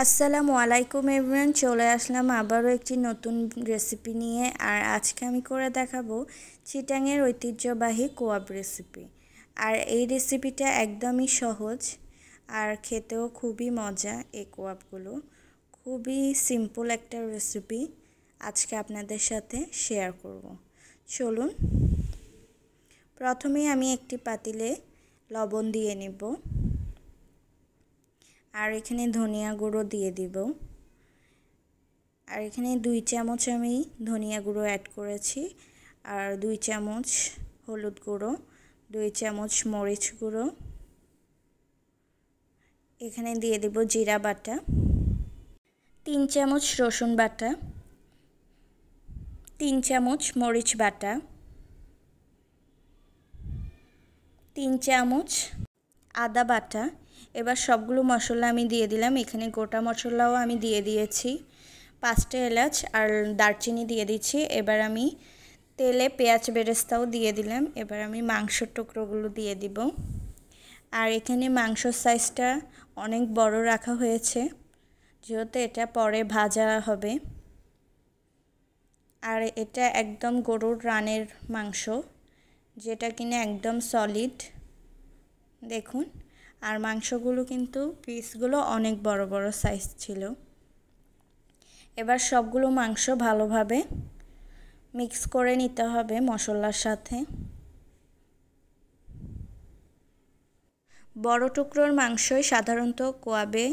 আসসালামু আলাইকুম এভরিওয়ান, চলে আসলাম আবারও একটি নতুন রেসিপি নিয়ে। আর আজকে আমি করে দেখাবো চিটাংয়ের ঐতিহ্যবাহী কোয়াব রেসিপি। আর এই রেসিপিটা একদমই সহজ আর খেতেও খুবই মজা। এই কোয়াবগুলো খুবই সিম্পল একটা রেসিপি, আজকে আপনাদের সাথে শেয়ার করব। চলুন, প্রথমেই আমি একটি পাতিলে লবণ দিয়ে নেব, আর এখানে ধনিয়া গুঁড়ো দিয়ে দিব। আর এখানে 2 চামচ আমি ধনিয়া গুঁড়ো অ্যাড করেছি, আর 2 চামচ হলুদ গুঁড়ো, 2 চামচ মরিচ গুঁড়ো। এখানে দিয়ে দেব জিরা বাটা, 3 চামচ রসুন বাটা, 3 চামচ মরিচ বাটা, 3 চামচ আদা বাটা। এবার সবগুলো মশলা আমি দিয়ে দিলাম। এখানে গোটা মশলাও আমি দিয়ে দিয়েছি, 5টা এলাচ আর দারচিনি দিয়ে দিচ্ছি। এবার আমি তেলে পেঁয়াজ বেরেস্তাও দিয়ে দিলাম। এবার আমি মাংসের টুকরোগুলো দিয়ে দিব। আর এখানে মাংসর সাইজটা অনেক বড় রাখা হয়েছে, যেহেতু এটা পরে ভাজা হবে। আর এটা একদম গরুর রানের মাংস, যেটা কিনা একদম সলিড, দেখুন। আর মাংসগুলো কিন্তু পিসগুলো অনেক বড় বড় সাইজ ছিল। এবার সবগুলো মাংস ভালোভাবে মিক্স করে নিতে হবে মশলার সাথে। বড় টুকরোর মাংসই সাধারণত কোয়াবের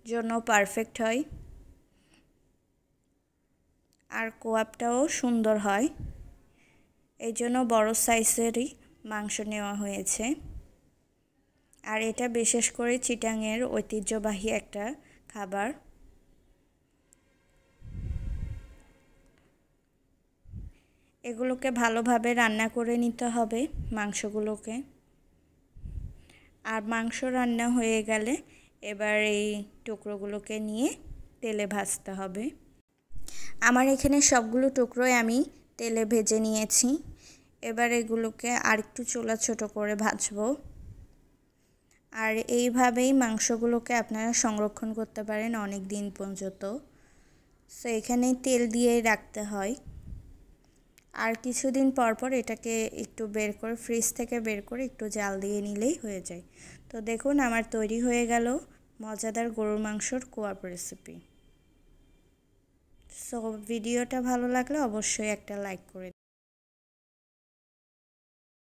জন্য পারফেক্ট হয়, আর কোয়াবটাও সুন্দর হয়। এই জন্য বড় সাইজেরই মাংস নেওয়া হয়েছে। আর এটা বিশেষ করে চিটাংয়ের ঐতিহ্যবাহী একটা খাবার। এগুলোকে ভালোভাবে রান্না করে নিতে হবে মাংসগুলোকে। আর মাংস রান্না হয়ে গেলে এবার এই টুকরোগুলোকে নিয়ে তেলে ভাজতে হবে। আমার এখানে সবগুলো টুকরোই আমি তেলে ভেজে নিয়েছি। এবার এগুলোকে আরেকটু চুলা ছোট করে ভাজবো। আর এইভাবেই মাংসগুলোকে আপনারা সংরক্ষণ করতে পারেন অনেক দিন পর্যন্ত। সো এখানেই তেল দিয়েই রাখতে হয়। আর কিছুদিন পর পর এটাকে একটু বের করে, ফ্রিজ থেকে বের করে একটু জাল দিয়ে নিলেই হয়ে যায়। তো দেখুন, আমার তৈরি হয়ে গেল মজাদার গরুর মাংসর কোয়াব রেসিপি। সো ভিডিওটা ভালো লাগলে অবশ্যই একটা লাইক করে